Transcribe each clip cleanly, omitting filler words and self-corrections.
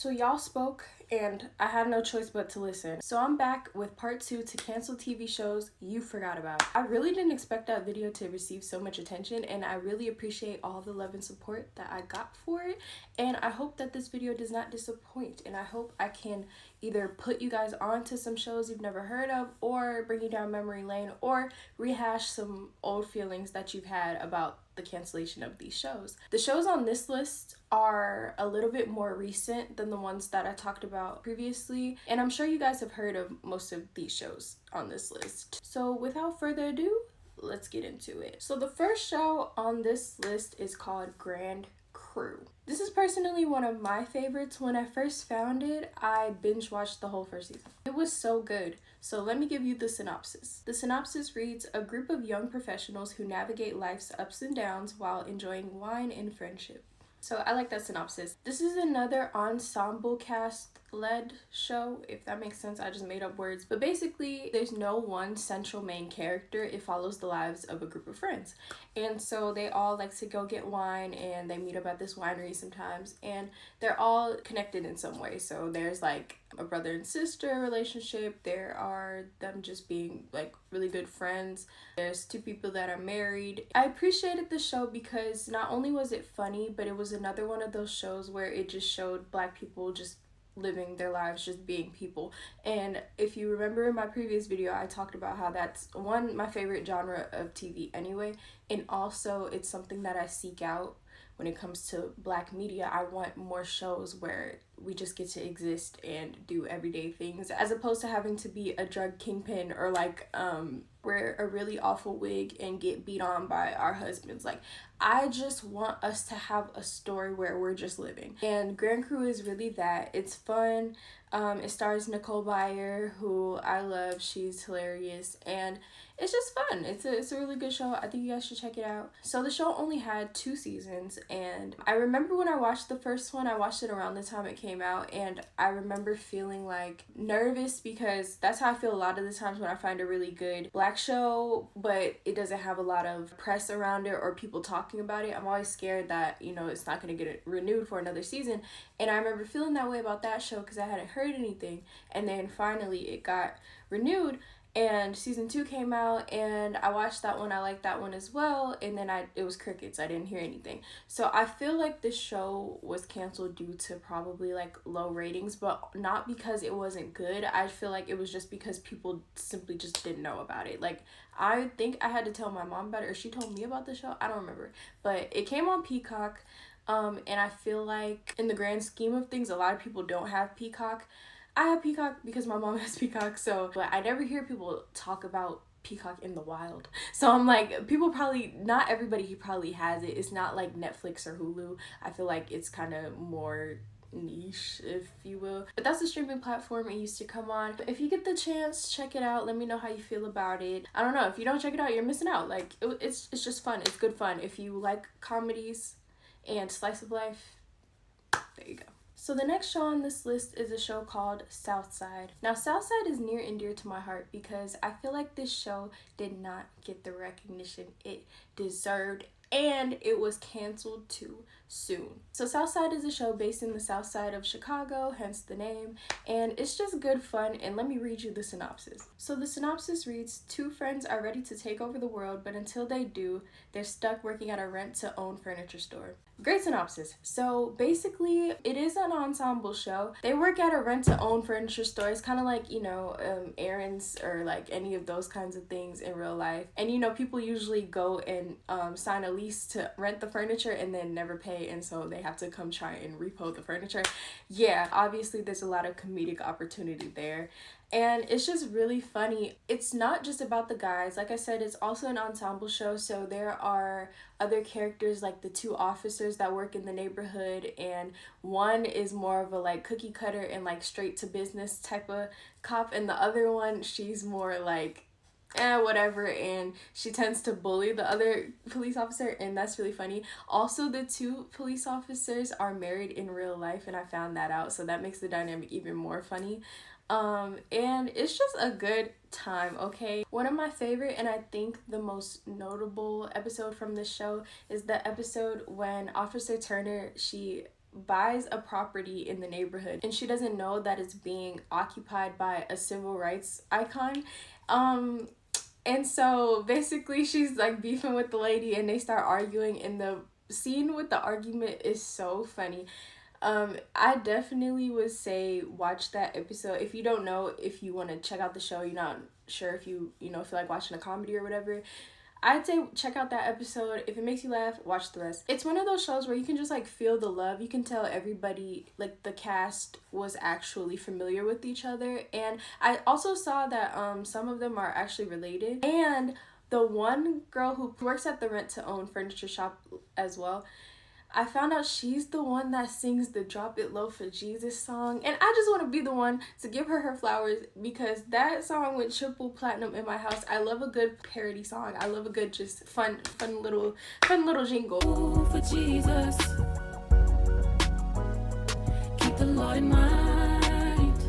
So y'all spoke and I had no choice but to listen. So I'm back with part 2 to cancel TV shows you forgot about. I really didn't expect that video to receive so much attention, and I really appreciate all the love and support that I got for it. And I hope that this video does not disappoint, and I hope I can either put you guys onto some shows you've never heard of, or bring you down memory lane, or rehash some old feelings that you've had about the cancellation of these shows. The shows on this list are a little bit more recent than the ones that I talked about previously, and I'm sure you guys have heard of most of these shows on this list. So without further ado, let's get into it. So the first show on this list is called Grand Crew. This is personally one of my favorites. When I first found it, I binge watched the whole first season. It was so good. So let me give you the synopsis. The synopsis reads, a group of young professionals who navigate life's ups and downs while enjoying wine and friendship. So I like that synopsis. This is another ensemble cast led show, if that makes sense. I just made up words. But basically, there's no one central main character. It follows the lives of a group of friends. And so they all like to go get wine, and they meet up at this winery sometimes. And they're all connected in some way. So there's like a brother and sister relationship. There are them just being like really good friends. There's two people that are married. I appreciated the show because not only was it funny, but it was another one of those shows where it just showed Black people just living their lives, just being people. And if you remember in my previous video, I talked about how that's my favorite genre of TV anyway, and also it's something that I seek out when it comes to Black media. I want more shows where we just get to exist and do everyday things, as opposed to having to be a drug kingpin or like wear a really awful wig and get beat on by our husbands. Like, I just want us to have a story where we're just living. And Grand Crew is really that. It's fun. It stars Nicole Byer, who I love. She's hilarious, and it's just fun. It's a really good show. I think you guys should check it out. So the show only had 2 seasons, and I remember when I watched the first one, I watched it around the time it came out, and I remember feeling like nervous, because that's how I feel a lot of the times when I find a really good Black show, but it doesn't have a lot of press around it or people talking about it. I'm always scared that, it's not going to get renewed for another season. And I remember feeling that way about that show because I hadn't heard anything. And then finally it got renewed, and season 2 came out, and I watched that one. I liked that one as well. And then it was crickets. I didn't hear anything. So I feel like this show was canceled due to probably like low ratings, but not because it wasn't good. I feel like it was just because people simply just didn't know about it. Like, I think I had to tell my mom about it, or she told me about the show. I don't remember. But it came on Peacock. And I feel like in the grand scheme of things, a lot of people don't have Peacock. I have Peacock because my mom has Peacock, but I never hear people talk about Peacock in the wild. So I'm like, not everybody probably has it. It's not like Netflix or Hulu. I feel like it's kind of more niche, if you will. But that's the streaming platform it used to come on. But if you get the chance, check it out. Let me know how you feel about it. I don't know. If you don't check it out, you're missing out. Like, it's just fun. It's good fun. If you like comedies and slice of life, there you go. So the next show on this list is a show called Southside. Now, Southside is near and dear to my heart because I feel like this show did not get the recognition it deserved, and it was canceled too soon. So Southside is a show based in the South Side of Chicago, hence the name, and it's just good fun. And let me read you the synopsis. So the synopsis reads, 2 friends are ready to take over the world, but until they do, they're stuck working at a rent-to-own furniture store. Great synopsis. So basically, it is an ensemble show. They work at a rent-to-own furniture store. It's kind of like, errands or like any of those kinds of things in real life. And people usually go and sign a lease to rent the furniture and then never pay, and so they have to come try and repo the furniture. Yeah, obviously there's a lot of comedic opportunity there. And it's just really funny. It's not just about the guys. Like I said, it's also an ensemble show. So there are other characters, like the 2 officers that work in the neighborhood. And one is more of a like cookie cutter and like straight to business type of cop. And the other one, she's more like, whatever, and she tends to bully the other police officer, and that's really funny. Also, the 2 police officers are married in real life, and I found that out, so that makes the dynamic even more funny. And it's just a good time, okay? One of my favorite, and I think the most notable episode from this show is the episode when Officer Turner, she buys a property in the neighborhood and she doesn't know that it's being occupied by a civil rights icon. And so basically she's like beefing with the lady and they start arguing, and the scene with the argument is so funny. I definitely would say watch that episode. If you don't know, if you want to check out the show, you're not sure if you feel like watching a comedy or whatever, I'd say check out that episode. If it makes you laugh, watch the rest. It's one of those shows where you can just like feel the love. You can tell everybody, like the cast was actually familiar with each other. And I also saw that some of them are actually related. And the one girl who works at the rent to own furniture shop as well, I found out she's the one that sings the Drop It Low for Jesus song. And I just want to be the one to give her flowers, because that song went triple platinum in my house. I love a good parody song. I love a good just fun little jingle. Ooh, for Jesus, keep the Lord in mind.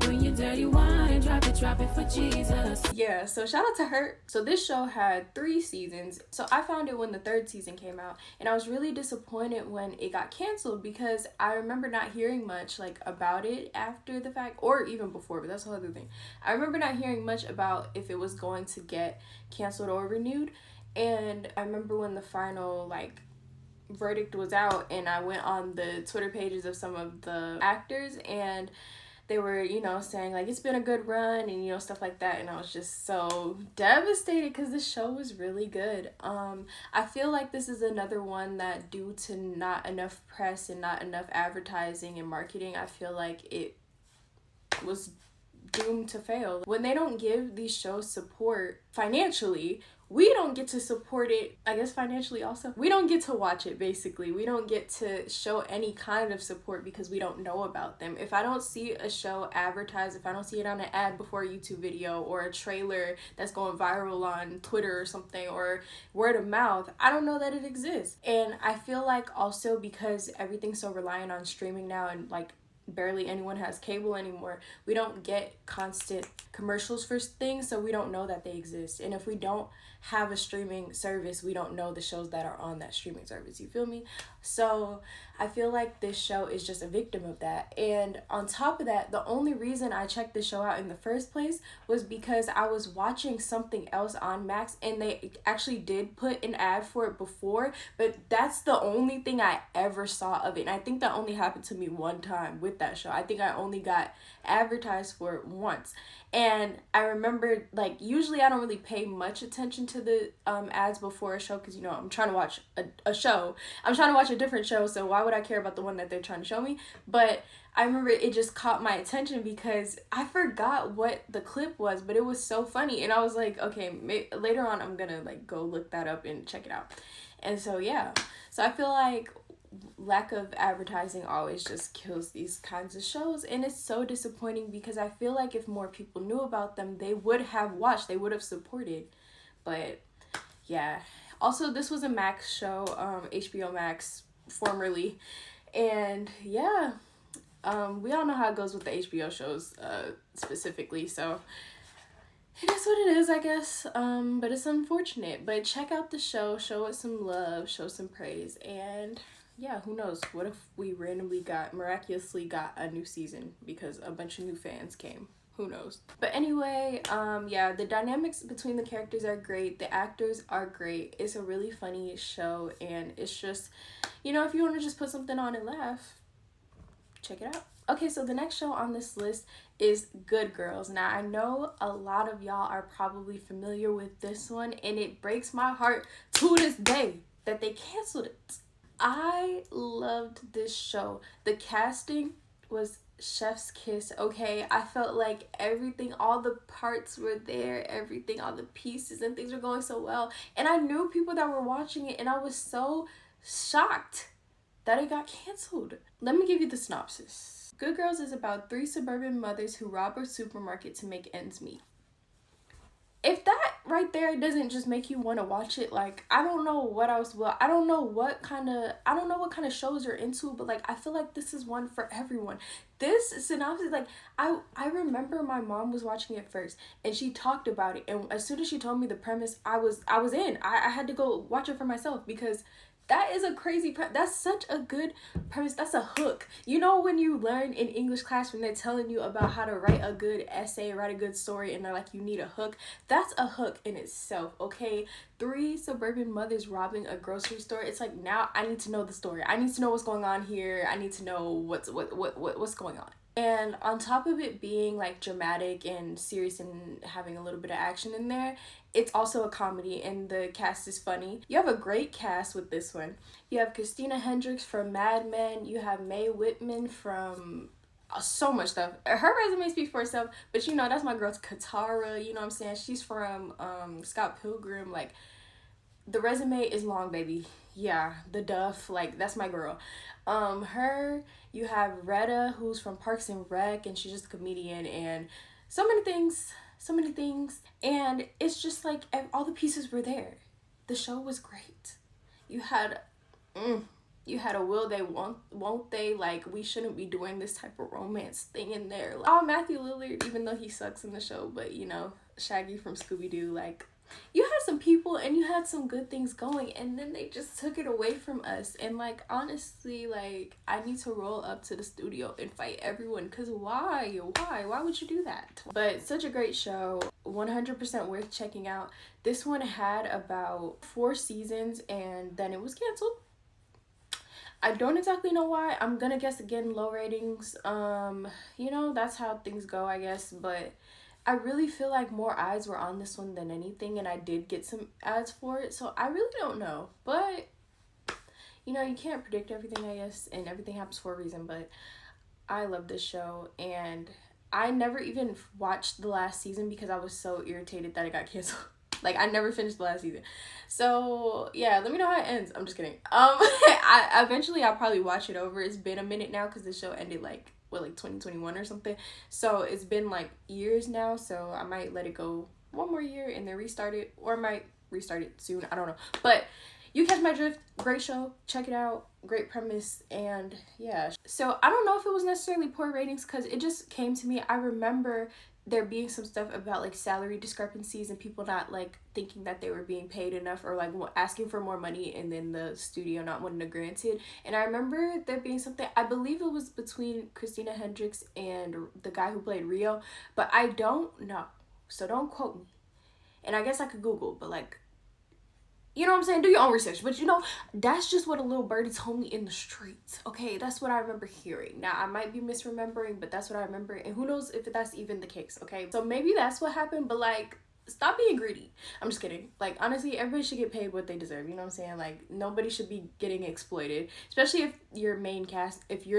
When you're dirty wine, drop it for Jesus. Yeah, so shout out to her. So this show had 3 seasons. So I found it when the 3rd season came out, and I was really disappointed when it got canceled, because I remember not hearing much like about it after the fact, or even before, but that's the other thing. I remember not hearing much about if it was going to get canceled or renewed. And I remember when the final like verdict was out, and I went on the Twitter pages of some of the actors, and they were, saying like it's been a good run and stuff like that, and I was just so devastated because the show was really good. I feel like this is another one that, due to not enough press and not enough advertising and marketing, I feel like it was doomed to fail. When they don't give these shows support financially, we don't get to support it, I guess financially also. We don't get to watch it, basically. We don't get to show any kind of support because we don't know about them. If I don't see a show advertised, if I don't see it on an ad before a YouTube video or a trailer that's going viral on Twitter or something, or word of mouth, I don't know that it exists. And I feel like also because everything's so reliant on streaming now, and like barely anyone has cable anymore, we don't get constant commercials for things, so we don't know that they exist. And if we don't have a streaming service, we don't know the shows that are on that streaming service, you feel me? So I feel like this show is just a victim of that. And on top of that, the only reason I checked the show out in the first place was because I was watching something else on Max, and they actually did put an ad for it before, but that's the only thing I ever saw of it. And I think that only happened to me one time with that show. I think I only got advertised for it once. And I remember, like, usually I don't really pay much attention to the ads before a show, because I'm trying to watch a show. I'm trying to watch a different show, so why would I care about the one that they're trying to show me? But I remember it just caught my attention because I forgot what the clip was, but it was so funny, and I was like, okay, later on I'm gonna like go look that up and check it out. And so yeah, so I feel like lack of advertising always just kills these kinds of shows, and it's so disappointing because I feel like if more people knew about them, they would have watched, they would have supported. But yeah, also this was a Max show, HBO Max formerly, and yeah, we all know how it goes with the HBO shows specifically, so it is what it is, I guess. But it's unfortunate. But check out the show, show it some love, show some praise, and yeah, who knows? What if we miraculously got a new season because a bunch of new fans came? Who knows? But anyway, yeah, the dynamics between the characters are great. The actors are great. It's a really funny show, and it's just, if you want to just put something on and laugh, check it out. Okay, so the next show on this list is Good Girls. Now, I know a lot of y'all are probably familiar with this one, and it breaks my heart to this day that they canceled it. I loved this show. The casting was chef's kiss, okay? I felt like everything, all the parts were there, everything, all the pieces and things were going so well. And I knew people that were watching it, and I was so shocked that it got canceled. Let me give you the synopsis. Good Girls is about 3 suburban mothers who rob a supermarket to make ends meet. If that right there doesn't just make you want to watch it, like, I don't know what else will. I don't know what kind of shows you're into, but like, I feel like this is one for everyone. This synopsis, like, I remember my mom was watching it first, and she talked about it, and as soon as she told me the premise, I was in. I had to go watch it for myself because That is a crazy that's such a good premise. That's a hook. You know, when you learn in English class when they're telling you about how to write a good essay, write a good story, and they're like, you need a hook. That's a hook in itself. Okay, 3 suburban mothers robbing a grocery store. It's like, now I need to know the story. I need to know what's going on here. I need to know what's going on. And on top of it being like dramatic and serious and having a little bit of action in there, it's also a comedy and the cast is funny. You have a great cast with this one. You have Christina Hendricks from Mad Men. You have Mae Whitman from so much stuff. Her resume speaks for itself, but you know, that's my girl Katara. You know what I'm saying? She's from Scott Pilgrim. Like, the resume is long, baby. Yeah, the Duff, like, that's my girl. Her, you have Retta, who's from Parks and Rec, and she's just a comedian, and so many things, and it's just like all the pieces were there. The show was great. You had a will they, won't they, like, we shouldn't be doing this type of romance thing in there. Like, oh, Matthew Lillard, even though he sucks in the show, but you know, Shaggy from Scooby-Doo, like, you had some people and you had some good things going, and then they just took it away from us. And like, honestly, like, I need to roll up to the studio and fight everyone, because why would you do that? But such a great show, 100% worth checking out. This one had about 4 seasons and then it was canceled. I don't exactly know why. I'm gonna guess again, low ratings. You know, that's how things go, I guess. But I really feel like more eyes were on this one than anything, and I did get some ads for it, so I really don't know. But, you know, you can't predict everything, I guess, and everything happens for a reason. But I love this show, and I never even watched the last season because I was so irritated that it got canceled. Like, I never finished the last season. So, yeah, let me know how it ends. I'm just kidding. Eventually I'll probably watch it over. It's been a minute now because the show ended, like 2021 or something. So, it's been, like, years now. So, I might let it go one more year and then restart it. Or I might restart it soon. I don't know. But you catch my drift. Great show. Check it out. Great premise. And, yeah. So, I don't know if it was necessarily poor ratings because it just came to me. I remember there being some stuff about like salary discrepancies and people not like thinking that they were being paid enough, or like asking for more money and then the studio not wanting to grant it. And I remember there being something, I believe it was between Christina Hendricks and the guy who played Rio, but I don't know, so don't quote me. And I guess I could Google, but like, you know what I'm saying? Do your own research. But, you know, that's just what a little birdie told me in the streets. Okay, that's what I remember hearing. Now, I might be misremembering, but that's what I remember. And who knows if that's even the case, okay? So maybe that's what happened, but, like, stop being greedy. I'm just kidding. Like, honestly, everybody should get paid what they deserve. You know what I'm saying? Like, nobody should be getting exploited. Especially if you're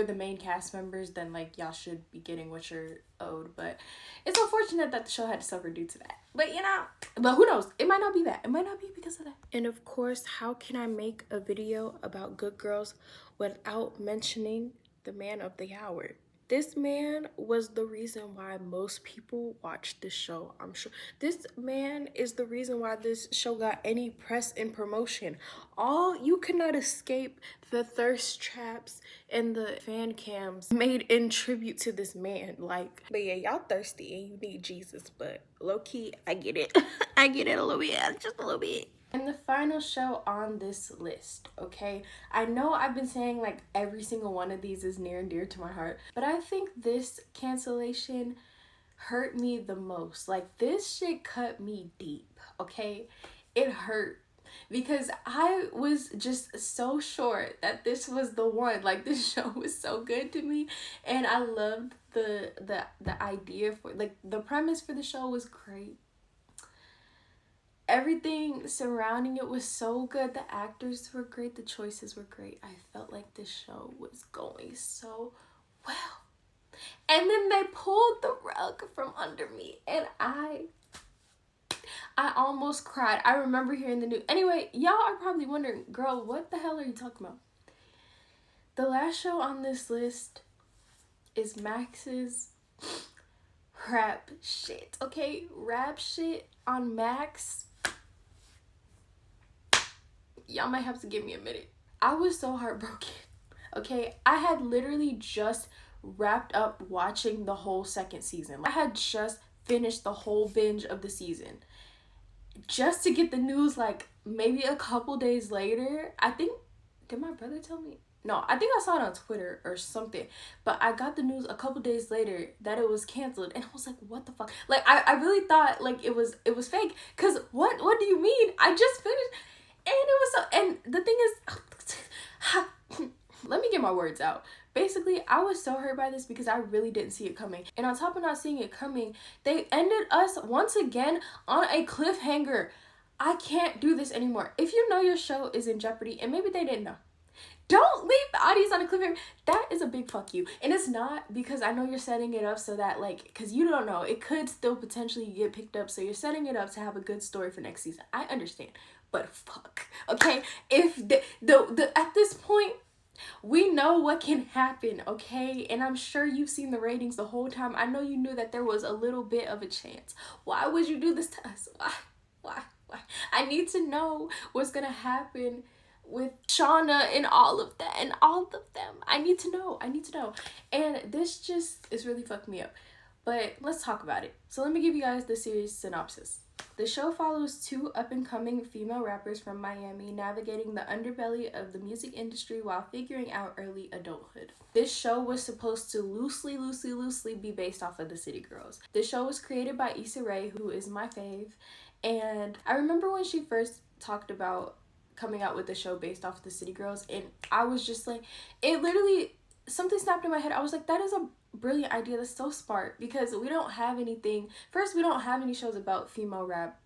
the main cast members, then, like, y'all should be getting what you're owed. But it's unfortunate that the show had to suffer due to that. But, you know, but who knows? It might not be that. It might not be because of that. And of course, how can I make a video about Good Girls without mentioning the man of the hour? This man was the reason why most people watched this show, I'm sure. This man is the reason why this show got any press and promotion. You could not escape the thirst traps and the fan cams made in tribute to this man. Like, but yeah, y'all thirsty and you need Jesus, but low-key, I get it. I get it a little bit, just a little bit. And the final show on this list, okay? I know I've been saying like every single one of these is near and dear to my heart, but I think this cancellation hurt me the most. Like, this shit cut me deep, okay? It hurt because I was just so sure that this was the one. Like, this show was so good to me, and I loved the idea for, like, the premise for the show was great. Everything surrounding it was so good. The actors were great. The choices were great. I felt like this show was going so well. And then they pulled the rug from under me. And I almost cried. I remember hearing the news. Anyway, y'all are probably wondering, girl, what the hell are you talking about? The last show on this list is Max's rap shit. Okay? Rap shit on Max. Y'all might have to give me a minute. I was so heartbroken. Okay, I had literally just wrapped up watching the whole second season. I had just finished the whole binge of the season. Just to get the news like maybe a couple days later. I think Did my brother tell me? No, I think I saw it on Twitter or something. But I got the news a couple days later that it was canceled, and I was like, "What the fuck?" Like, I really thought like it was fake. Cause what do you mean? I just finished, and it was so. And the thing is, let me get my words out. Basically, I was so hurt by this because I really didn't see it coming. And on top of not seeing it coming, they ended us once again on a cliffhanger. I can't do this anymore. If you know your show is in jeopardy, and maybe they didn't know, don't leave the audience on a cliffhanger. That is a big fuck you. And it's not because I know you're setting it up so that, like, because you don't know, it could still potentially get picked up. So you're setting it up to have a good story for next season. I understand. But fuck. Okay? If the at this point, we know what can happen, okay? And I'm sure you've seen the ratings the whole time. I know you knew that there was a little bit of a chance. Why would you do this to us? Why? I need to know what's gonna happen with Shauna and all of that and all of them. I need to know. And this just is really fucked me up. But let's talk about it. So let me give you guys the series synopsis. The show follows two up-and-coming female rappers from Miami navigating the underbelly of the music industry while figuring out early adulthood. This show was supposed to loosely be based off of the City Girls. The show was created by Issa Rae, who is my fave, and I remember when she first talked about coming out with the show based off of the City Girls, and I was just like, it literally, something snapped in my head. I was like, that is a brilliant idea. That's so smart, because we don't have anything. First, we don't have any shows about female rap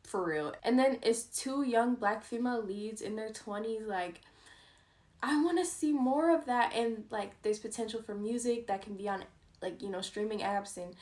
for real, and then it's two young black female leads in their 20s. Like, I want to see more of that, and like there's potential for music that can be on, like, you know, streaming apps, and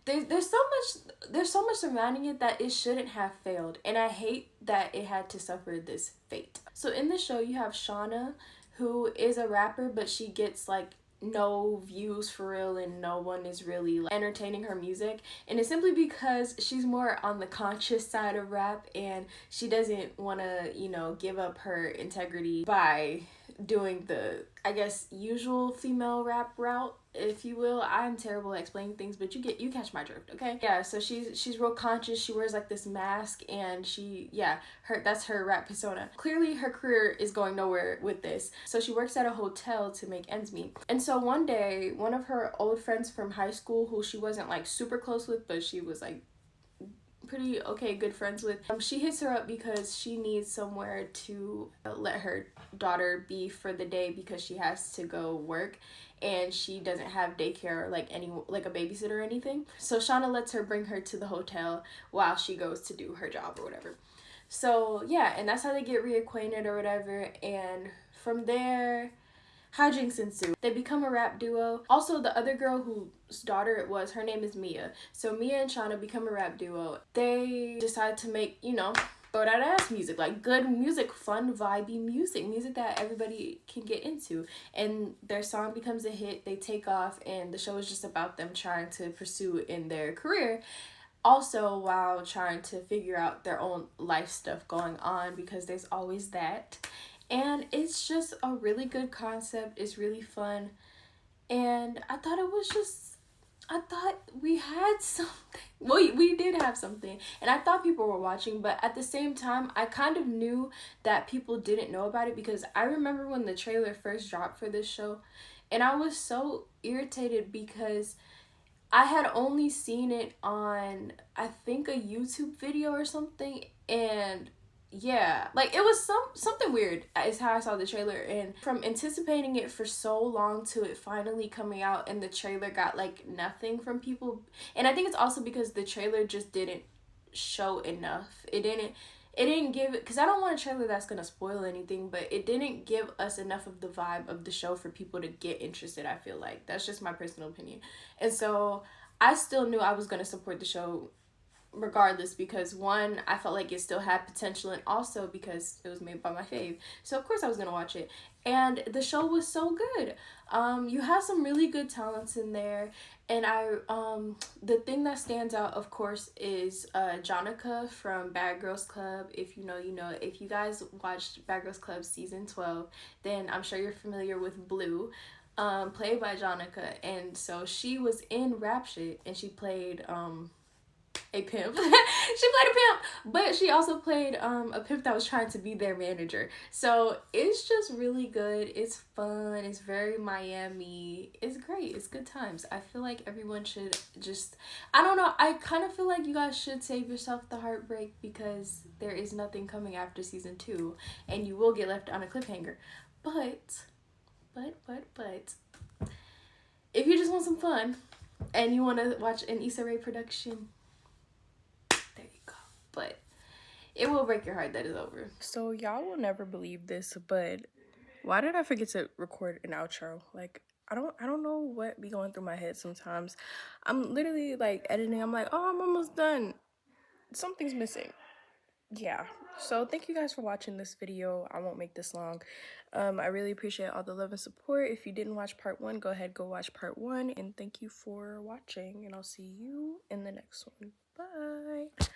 there's so much surrounding it that it shouldn't have failed, and I hate that it had to suffer this fate. So in the show you have Shauna, who is a rapper, but she gets like no views for real, and no one is really like entertaining her music, and it's simply because she's more on the conscious side of rap, and she doesn't want to, you know, give up her integrity by doing the, I guess, usual female rap route, if you will. I'm terrible at explaining things, but you catch my drift, okay? Yeah, so she's real conscious. She wears like this mask, and that's her rap persona. Clearly her career is going nowhere with this, so she works at a hotel to make ends meet. And so one day, one of her old friends from high school, who she wasn't like super close with, but she was like pretty okay good friends with, she hits her up because she needs somewhere to let her daughter be for the day, because she has to go work and she doesn't have daycare or like a babysitter or anything. So Shauna lets her bring her to the hotel while she goes to do her job or whatever. So yeah, and that's how they get reacquainted or whatever, and from there hijinks ensue. They become a rap duo. Also, the other girl whose daughter it was, her name is Mia. So Mia and Shauna become a rap duo. They decide to make, you know, throw that ass music, like good music, fun, vibey music that everybody can get into. And their song becomes a hit. They take off, and the show is just about them trying to pursue in their career. Also, while trying to figure out their own life stuff going on, because there's always that. And it's just a really good concept. It's really fun. And I thought we had something. Well, we did have something. And I thought people were watching, but at the same time, I kind of knew that people didn't know about it, because I remember when the trailer first dropped for this show, and I was so irritated because I had only seen it on, I think, a YouTube video or something, and yeah, like it was something weird is how I saw the trailer, and from anticipating it for so long to it finally coming out and the trailer got like nothing from people. And I think it's also because the trailer just didn't show enough. It didn't give, because I don't want a trailer that's gonna spoil anything, but it didn't give us enough of the vibe of the show for people to get interested. I feel like that's just my personal opinion. And so I still knew I was gonna support the show regardless, because one, I felt like it still had potential, and also because it was made by my fave, so of course I was gonna watch it. And the show was so good. You have some really good talents in there, and the thing that stands out, of course, is Jonica from Bad Girls Club. If you know, you know. If you guys watched Bad Girls Club season 12, then I'm sure you're familiar with Blue, played by Jonica. And so she was in Rap Shit, and she played a pimp. She played a pimp, But she also played a pimp that was trying to be their manager. So it's just really good. It's fun. It's very Miami. It's great. It's good times. I feel like everyone should just, I don't know. I kind of feel like you guys should save yourself the heartbreak because there is nothing coming after season 2 and you will get left on a cliffhanger. But if you just want some fun and you want to watch an Issa Rae production, there you go. But it will break your heart that it's over. So y'all will never believe this, but why did I forget to record an outro? Like, I don't know what be going through my head sometimes. I'm literally like editing. I'm like, oh, I'm almost done. Something's missing. Yeah. So thank you guys for watching this video. I won't make this long. I really appreciate all the love and support. If you didn't watch part 1, go ahead, go watch part 1. And thank you for watching. And I'll see you in the next one. Bye.